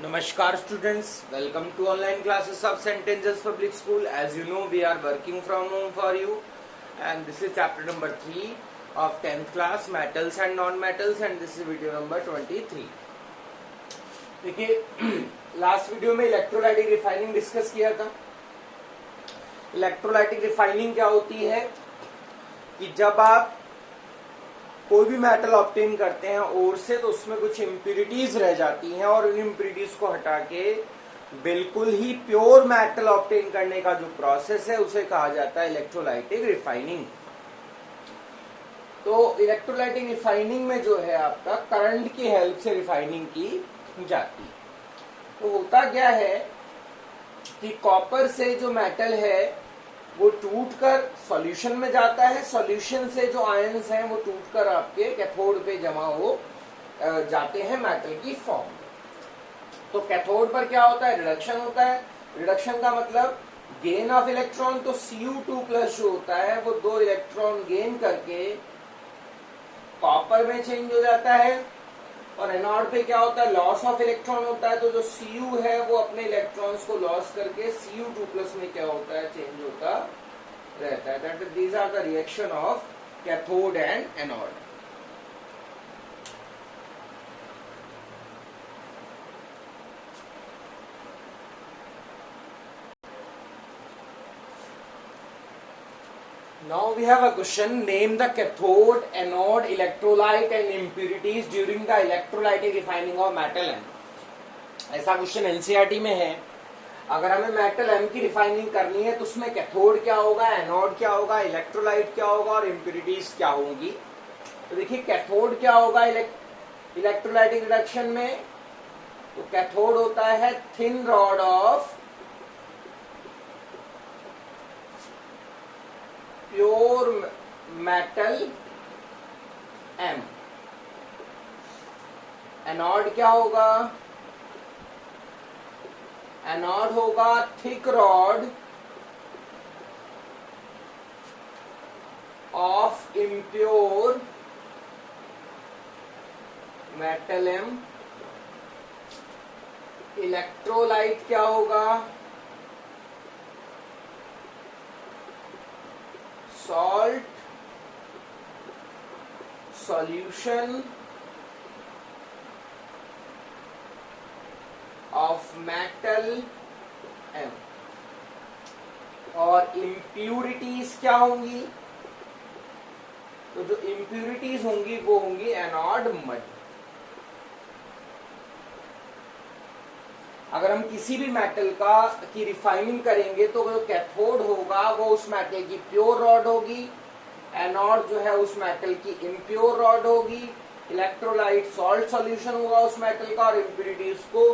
Namaskar students, welcome to online classes of St. Angel's Public School. As you know, we are working from home for you, and this is chapter number 3 of 10th class, metals and non-metals, and this is video number 23. देखिए last video में electrolytic refining discuss किया था। Electrolytic refining क्या होती है कि जब आप कोई भी मेटल ऑब्टेन करते हैं ओर से, तो उसमें कुछ इम्प्यूरिटीज रह जाती हैं और उन इम्प्यूरिटीज को हटा के बिल्कुल ही प्योर मेटल ऑब्टेन करने का जो प्रोसेस है उसे कहा जाता है इलेक्ट्रोलाइटिक रिफाइनिंग। तो इलेक्ट्रोलाइटिक रिफाइनिंग में जो है आपका करंट की हेल्प से रिफाइनिंग की जाती। तो होता क्या है कि कॉपर से जो मेटल है वो टूटकर सॉल्यूशन में जाता है। सॉल्यूशन से जो आयंस हैं वो टूटकर आपके कैथोड पे जमा हो जाते हैं मेटल की फॉर्म। तो कैथोड पर क्या होता है, रिडक्शन होता है। रिडक्शन का मतलब गेन ऑफ इलेक्ट्रॉन। तो Cu2+ जो होता है वो 2 इलेक्ट्रॉन गेन करके कॉपर में चेंज हो जाता है। और एनोड पे क्या होता है, लॉस ऑफ इलेक्ट्रॉन होता है। तो जो Cu है वो अपने इलेक्ट्रॉन्स को लॉस करके Cu2+ में क्या होता है, चेंज होता रहता है। That these are the reaction of cathode and anode. Now we have a question. Name the cathode, anode, electrolyte and impurities during the electrolytic refining of metal M. ऐसा question NCERT में है। अगर हमें metal M की refining करनी है तो उसमें कैथोड क्या होगा, एनोड क्या होगा, इलेक्ट्रोलाइट क्या होगा और इम्प्यूरिटीज क्या होंगी। तो देखिए कैथोड क्या होगा इलेक्ट्रोलाइटिक रिडक्शन में। तो कैथोड होता है thin rod of pure metal M। Anode क्या होगा, एनोड होगा thick rod of impure metal M। Electrolyte क्या होगा, salt solution of metal M। और इम्प्यूरिटीज क्या होंगी, तो जो इम्प्यूरिटीज होंगी वो होंगी एनोड मड। अगर हम किसी भी मेटल की रिफाइनिंग करेंगे तो जो कैथोड होगा वो उस मेटल की प्योर रॉड होगी, एनोड जो है उस मेटल की इम्प्योर रॉड होगी, इलेक्ट्रोलाइट सॉल्ट सॉल्यूशन होगा उस मेटल का और इम्प्यूरिटीज को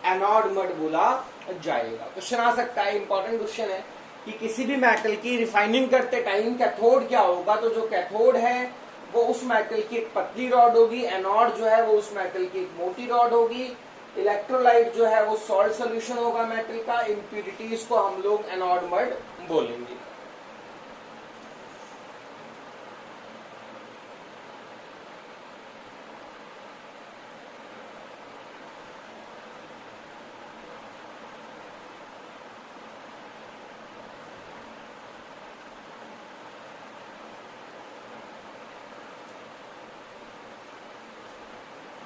एनोड मड बोला जाएगा। क्वेश्चन आ सकता है, इंपॉर्टेंट क्वेश्चन है कि किसी भी मेटल की रिफाइनिंग करते टाइम कैथोड क्या होगा। तो जो कैथोड है वो उस मेटल की एक पतली रॉड होगी, एनोड जो है वो उस मेटल की एक मोटी रॉड होगी, इलेक्ट्रोलाइट जो है वो सॉल्ट सॉल्यूशन होगा मेटल का, इम्प्यूरिटीज को हम लोग एनोड मड बोलेंगे।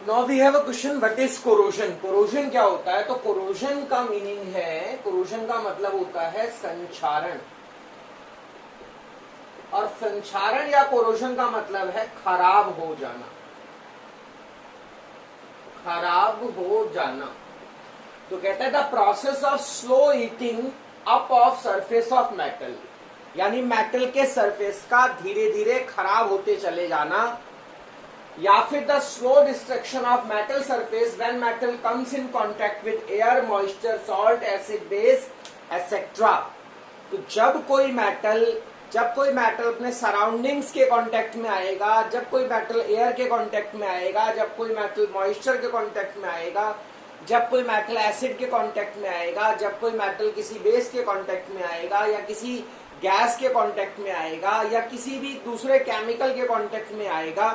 Now we have a question, what is corrosion? corrosion क्या होता है, तो corrosion का मीनिंग है, corrosion का मतलब होता है संक्षारण। और संक्षारण या corrosion का मतलब है खराब हो जाना, खराब हो जाना। तो कहता है the process of slow eating up of surface of metal, यानी मेटल के सरफेस का धीरे धीरे खराब होते चले जाना, या फिर the slow destruction of metal surface when metal comes in contact with air, moisture, salt, acid, base etcetera. तो जब कोई मेटल अपने सराउंडिंग्स के कांटेक्ट में आएगा, जब कोई मेटल एयर के कांटेक्ट में आएगा, जब कोई मेटल मॉइस्चर के कांटेक्ट में आएगा, जब कोई मेटल एसिड के कांटेक्ट में आएगा, जब कोई मेटल किसी बेस के कांटेक्ट में आएगा या किसी गैस के कांटेक्ट में आएगा या किसी भी दूसरे केमिकल के कांटेक्ट में आएगा,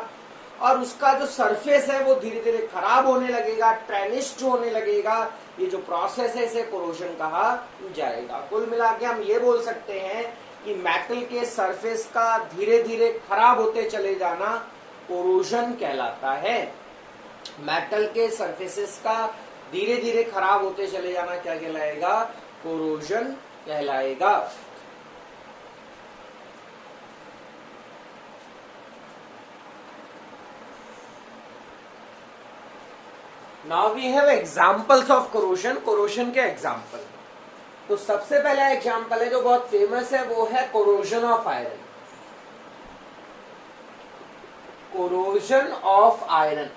और उसका जो सरफेस है वो धीरे धीरे खराब होने लगेगा, ट्रेनिश्ड होने लगेगा। ये जो प्रोसेस है इसे कोरोजन कहा जाएगा। कुल मिला के हम ये बोल सकते हैं कि मेटल के सरफेस का धीरे धीरे खराब होते चले जाना कोरोजन कहलाता है। मेटल के सरफेसेस का धीरे धीरे खराब होते चले जाना क्या कहलाएगा? कोरोजन कहलाएगा। Now we have examples of corrosion. Corrosion के एग्जांपल, तो सबसे पहला एग्जांपल है जो बहुत फेमस है, वो है corrosion of iron. Corrosion of iron,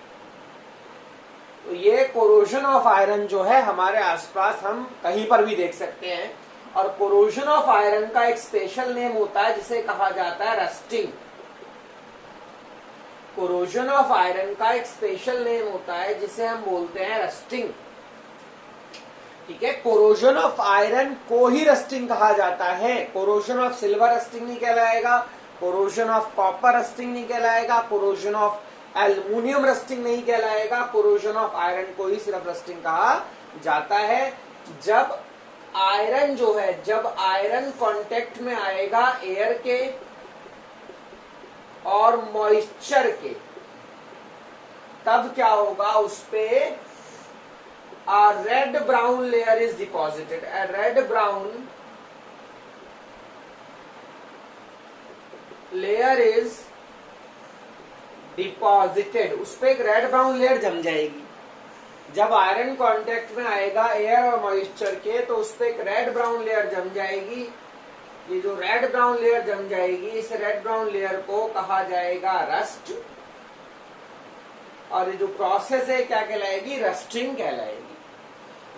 तो ये कोरोजन ऑफ आयरन जो है हमारे आसपास हम कहीं पर भी देख सकते हैं। और कोरोजन ऑफ आयरन का एक स्पेशल नेम होता है जिसे कहा जाता है रस्टिंग। कोरोजन ऑफ आयरन का एक स्पेशल नेम होता है जिसे हम बोलते हैं रस्टिंग। ठीक है, कोरोजन ऑफ आयरन को ही रस्टिंग कहा जाता है। कोरोजन ऑफ सिल्वर रस्टिंग नहीं कहलाएगा, कोरोजन ऑफ कॉपर रस्टिंग नहीं कहलाएगा, कोरोजन ऑफ एल्युमिनियम रस्टिंग नहीं कहलाएगा। कोरोजन ऑफ आयरन को ही सिर्फ रस्टिंग कहा जाता है। जब आयरन जो है, जब आयरन कांटेक्ट में आएगा एयर के और मॉइस्चर के, तब क्या होगा? उस पे a red brown layer is deposited. A red brown layer is deposited. उस पे एक रेड ब्राउन लेयर जम जाएगी। जब आयरन कांटेक्ट में आएगा एयर और मॉइस्चर के, तो उस पे एक रेड ब्राउन लेयर जम जाएगी। ये जो रेड ब्राउन लेयर जम जाएगी, इस रेड ब्राउन लेयर को कहा जाएगा रस्ट। और ये जो प्रोसेस है क्या कहलाएगी? रस्टिंग कहलाएगी।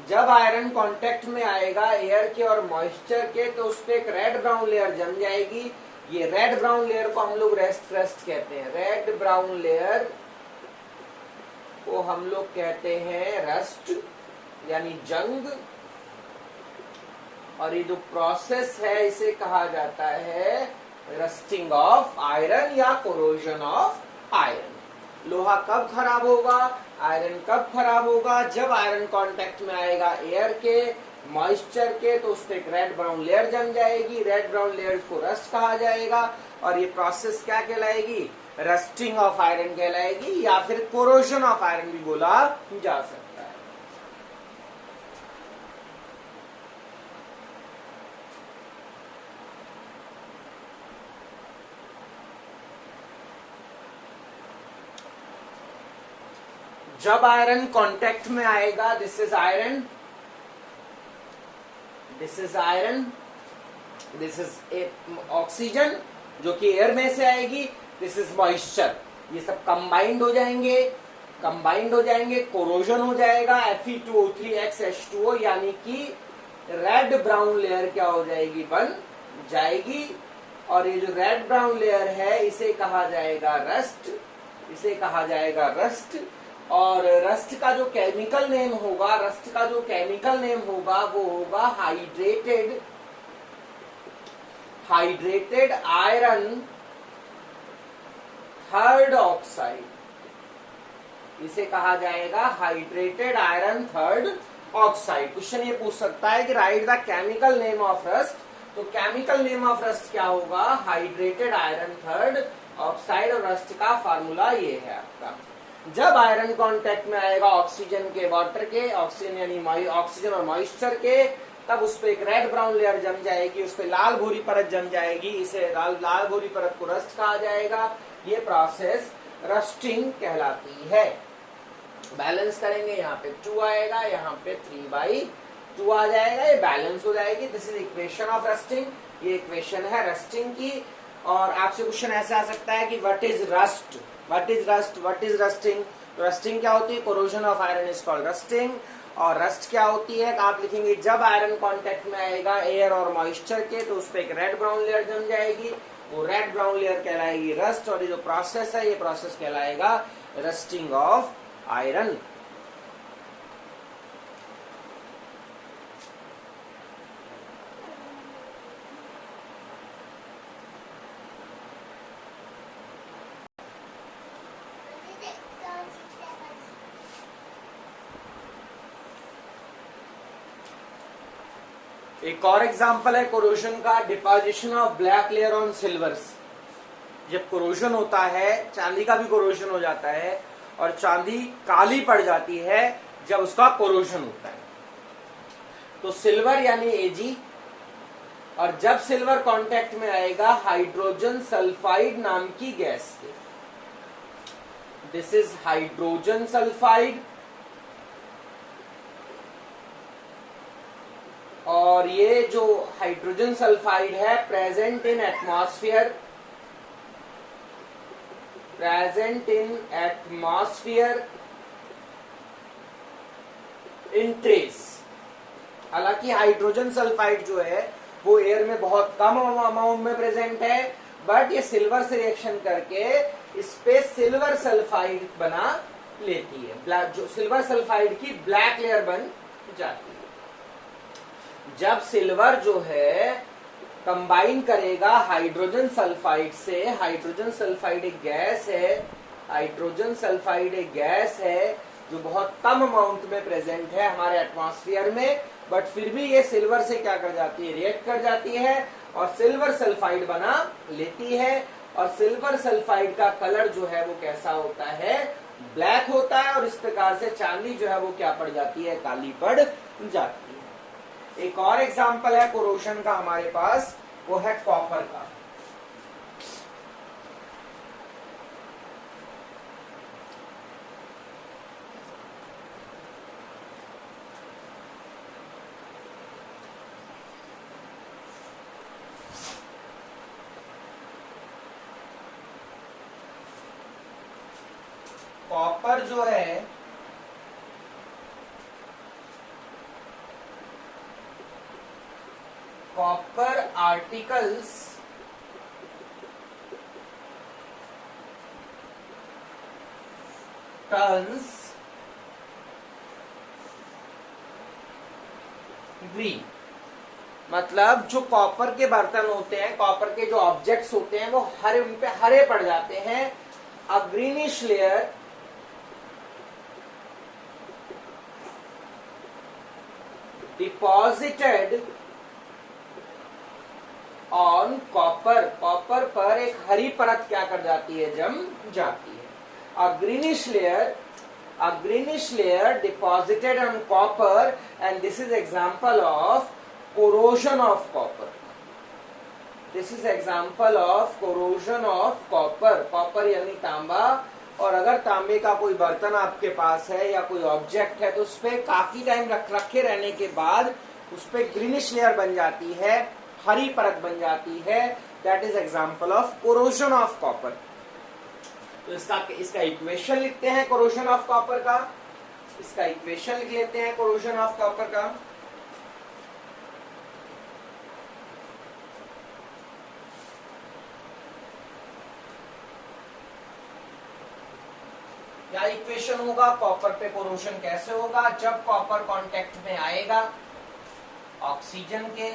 जब आयरन कांटेक्ट में आएगा एयर के और मॉइस्चर के, तो उस पर एक रेड ब्राउन लेयर जम जाएगी। ये रेड ब्राउन लेयर को हम लोग रस्ट कहते हैं। रेड ब्राउन लेयर को हम लोग कहते हैं रस्ट, यानी जंग। और ये जो प्रोसेस है इसे कहा जाता है रस्टिंग ऑफ आयरन या कोरोजन ऑफ आयरन। लोहा कब खराब होगा? आयरन कब खराब होगा? जब आयरन कांटेक्ट में आएगा एयर के, मॉइस्चर के, तो उस पर एक रेड ब्राउन लेयर जम जाएगी। रेड ब्राउन लेयर को रस्ट कहा जाएगा। और ये प्रोसेस क्या कहलाएगी? रस्टिंग ऑफ आयरन कहलाएगी, या फिर कोरोजन ऑफ आयरन भी बोला जा सकता है। जब आयरन कांटेक्ट में आएगा, this is iron, this is iron, this is oxygen जो कि एयर में से आएगी, दिस इज मॉइस्चर। ये सब कंबाइंड हो जाएंगे, कंबाइंड हो जाएंगे, कोरोजन हो जाएगा, Fe2O3H2O, यानी कि रेड ब्राउन लेयर क्या हो जाएगी? बन जाएगी। और ये जो रेड ब्राउन लेयर है इसे कहा जाएगा रस्ट, इसे कहा जाएगा रस्ट। और रस्ट का जो केमिकल नेम होगा, रस्ट का जो केमिकल नेम होगा वो होगा hydrated, hydrated iron third oxide. इसे कहा जाएगा hydrated iron third oxide. Question ये पूछ सकता है कि right the chemical name of rust, तो केमिकल नेम ऑफ रस्ट क्या होगा? Hydrated iron third oxide. और रस्ट का फार्मूला ये है आपका। जब आयरन कांटेक्ट में आएगा ऑक्सीजन के, वाटर के, ऑक्सीजन यानी ऑक्सीजन और मॉइस्चर के, तब उस पे एक रेड ब्राउन लेयर जम जाएगी, उस पे लाल भूरी परत जम जाएगी। इसे लाल भूरी परत को रस्ट कहा जाएगा। ये प्रोसेस रस्टिंग कहलाती है। बैलेंस करेंगे, यहाँ पे 2 आएगा, यहाँ पे 3/2 आ जाएगा, ये बैलेंस हो जाएगी। This is equation of rusting, ये इक्वेशन है रस्टिंग की। और आपसे क्वेश्चन ऐसा आ सकता है कि what is rust, what is rust, what is rusting. तो रस्टिंग क्या होती है? Corrosion of iron is called rusting. और रस्ट क्या होती है? आप लिखेंगे जब आयरन कांटेक्ट में आएगा एयर और मॉइस्चर के, तो उस पर एक रेड ब्राउन लेयर जम जाएगी, वो रेड ब्राउन लेयर कहलाएगी रस्ट। और ये जो प्रोसेस है, ये प्रोसेस कहलाएगा रस्टिंग ऑफ आयरन। एक और एग्जांपल है कोरोजन का, deposition of black layer on silvers. जब कोरोजन होता है, चांदी का भी कोरोजन हो जाता है और चांदी काली पड़ जाती है जब उसका कोरोजन होता है। तो सिल्वर यानी Ag, और जब सिल्वर कांटेक्ट में आएगा हाइड्रोजन सल्फाइड नाम की गैस से, दिस इज हाइड्रोजन सल्फाइड, और ये जो हाइड्रोजन सल्फाइड है present in atmosphere, in trace. हालांकि हाइड्रोजन सल्फाइड जो है वो एयर में बहुत कम अमाउंट में प्रेजेंट है, बट ये सिल्वर से रिएक्शन करके इस पे सिल्वर सल्फाइड बना लेती है, जो सिल्वर सल्फाइड की ब्लैक लेयर बन जाती है। जब सिल्वर जो है कंबाइन करेगा हाइड्रोजन सल्फाइड से, हाइड्रोजन सल्फाइड एक गैस है, हाइड्रोजन सल्फाइड एक गैस है जो बहुत कम अमाउंट में प्रेजेंट है हमारे एटमॉस्फेयर में, बट फिर भी ये सिल्वर से क्या कर जाती है, रिएक्ट कर जाती है और सिल्वर सल्फाइड बना लेती है। और सिल्वर सल्फाइड का कलर जो है वो कैसा होता है, ब्लैक होता है, और इस प्रकार से चांदी जो है वो क्या पड़ जाती है, काली पड़ जाती है। एक और एग्जांपल है कोरोजन का हमारे पास, वो है कॉपर का। कॉपर जो है कॉपर आर्टिकल्स टर्न्स ग्रीन। मतलब जो कॉपर के बर्तन होते हैं, कॉपर के जो ऑब्जेक्ट्स होते हैं वो हरे, उन पे हरे पड़ जाते हैं। A greenish layer deposited on copper, copper पर एक हरी परत क्या कर जाती है, जम जाती है। A greenish layer deposited on copper, and this is example of corrosion of copper. This is example of corrosion of copper. Copper यानी तांबा, और अगर तांबे का कोई बर्तन आपके पास है या कोई ऑब्जेक्ट है तो उस पर काफी टाइम रखे रहने के बाद उस पर ग्रीनिश लेयर बन जाती है, हरी परत बन जाती है। That is example of corrosion of copper. तो इसका इक्वेशन लिखते हैं कोरोजन ऑफ कॉपर का, इसका इक्वेशन लिख लेते हैं कोरोजन ऑफ कॉपर का। क्या इक्वेशन होगा, कॉपर पे कोरोजन कैसे होगा, जब कॉपर कांटेक्ट में आएगा ऑक्सीजन के,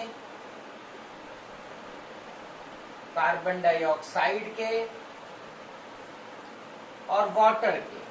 कार्बन डाइऑक्साइड के और वाटर के,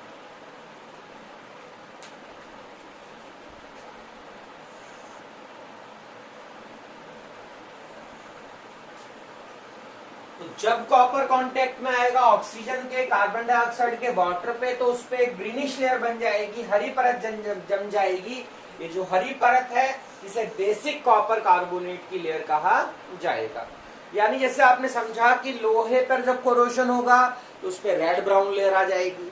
तो जब कॉपर कांटेक्ट में आएगा ऑक्सीजन के, कार्बन डाइऑक्साइड के, वाटर पे, तो उस पे एक ग्रीनिश लेयर बन जाएगी, हरी परत जम जाएगी। ये जो हरी परत है इसे बेसिक कॉपर कार्बोनेट की लेयर कहा जाएगा। यानी जैसे आपने समझा कि लोहे पर जब कोरोजन होगा तो उस पे रेड ब्राउन लेयर आ जाएगी,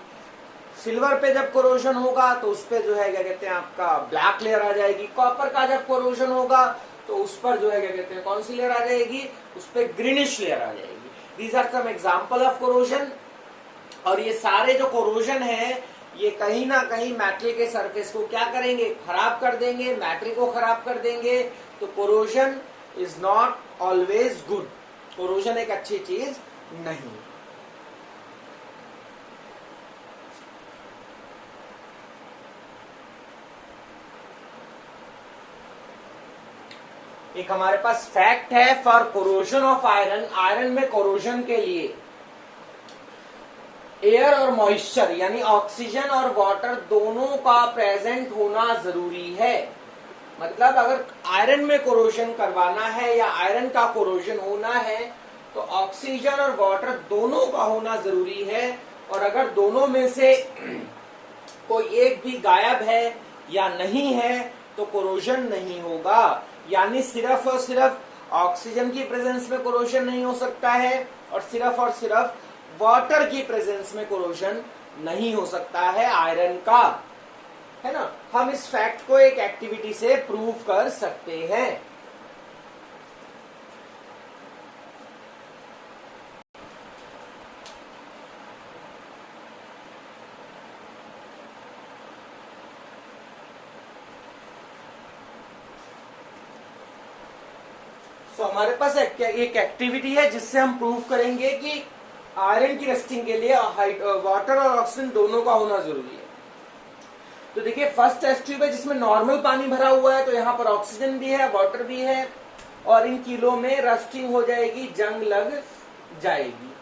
सिल्वर पे जब कोरोजन होगा तो उस पे जो है क्या कहते हैं आपका ब्लैक लेयर आ जाएगी, कॉपर का जब कोरोजन होगा तो उस पर जो है क्या कहते हैं कौन सी लेयर आ जाएगी, उस पे ग्रीनिश लेयर आ जाएगी। These are some example of corrosion. और ये सारे जो कोरोजन है ये कहीं ना कहीं मेटल के सरफेस को क्या करेंगे, खराब कर देंगे, मेटल को खराब कर देंगे। तो corrosion is not always good, corrosion एक अच्छी चीज नहीं। एक हमारे पास फैक्ट है for corrosion of iron. Iron में कोरोजन के लिए एयर और मॉइस्चर यानी ऑक्सीजन और वाटर दोनों का प्रेजेंट होना जरूरी है। मतलब अगर आयरन में कोरोजन करवाना है या आयरन का कोरोजन होना है तो ऑक्सीजन और वाटर दोनों का होना जरूरी है, और अगर दोनों में से कोई एक भी गायब है या नहीं है तो कोरोजन नहीं होगा। यानी सिर्फ और सिर्फ ऑक्सीजन की प्रेजेंस में कोरोजन नहीं हो सकता है और सिर्फ वाटर की प्रेजेंस में कोरोजन नहीं हो सकता है आयरन का, है ना। हम इस फैक्ट को एक एक्टिविटी से प्रूव कर सकते हैं। तो हमारे पास एक एक्टिविटी है जिससे हम प्रूव करेंगे कि आयरन की रस्टिंग के लिए वाटर और ऑक्सीजन दोनों का होना जरूरी है। तो देखिए फर्स्ट टेस्ट ट्यूब है जिसमें नॉर्मल पानी भरा हुआ है, तो यहाँ पर ऑक्सीजन भी है, वाटर भी है, और इन किलो में रस्टिंग हो जाएगी, जंग लग जाएगी।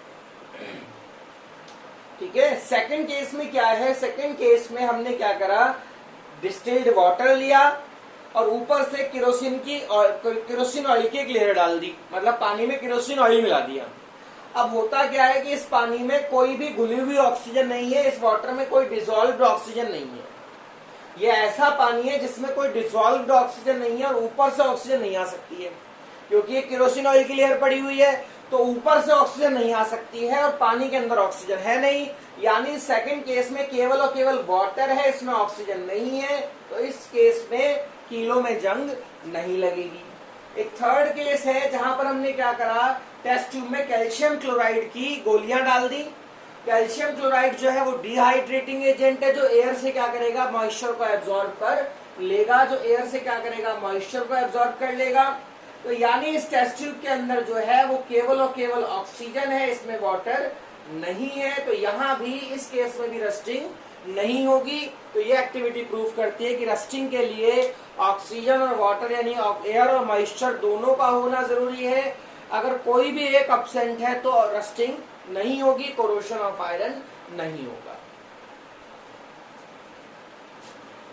ठीक है। सेकंड केस में क्या है, सेकंड केस में हमने क्या करा, डिस्टिल्ड वाटर लिया और ऊपर से केरोसिन ऑयल की एक लेयर डाल दी, मतलब पानी में केरोसिन ऑयल मिला दिया। अब होता क्या है कि इस पानी में कोई भी घुली हुई ऑक्सीजन नहीं है, इस वाटर में कोई डिसॉल्व्ड ऑक्सीजन नहीं है। ये ऐसा पानी है जिसमें कोई डिसॉल्व्ड ऑक्सीजन नहीं है और ऊपर से ऑक्सीजन नहीं आ सकती है, क्योंकि ये केरोसिन ऑयल की लेयर पड़ी हुई है, तो ऊपर से ऑक्सीजन नहीं आ सकती है और पानी के अंदर ऑक्सीजन है नहीं। यानी सेकंड केस में केवल और केवल वाटर है, इसमें ऑक्सीजन नहीं है, तो इस केस में किलो में जंग नहीं लगेगी। एक थर्ड केस है जहां पर हमने क्या करा, टेस्ट ट्यूब में कैल्शियम क्लोराइड की गोलियां डाल दी। कैल्शियम क्लोराइड जो है वो डिहाइड्रेटिंग एजेंट है, जो एयर से क्या करेगा, मॉइस्चर को एब्जॉर्ब कर लेगा, जो एयर से क्या करेगा, मॉइस्चर को एब्जॉर्ब कर लेगा। तो यानी इस टेस्ट ट्यूब के अंदर जो है वो केवल और केवल ऑक्सीजन है, इसमें वाटर नहीं है, तो यहाँ भी इस केस में भी रस्टिंग नहीं होगी। तो ये एक्टिविटी प्रूव करती है कि रस्टिंग के लिए ऑक्सीजन और वाटर यानी एयर और मॉइस्चर दोनों का होना जरूरी है। अगर कोई भी एक एब्सेंट है तो रस्टिंग नहीं होगी, कोरोशन ऑफ आयरन नहीं होगा।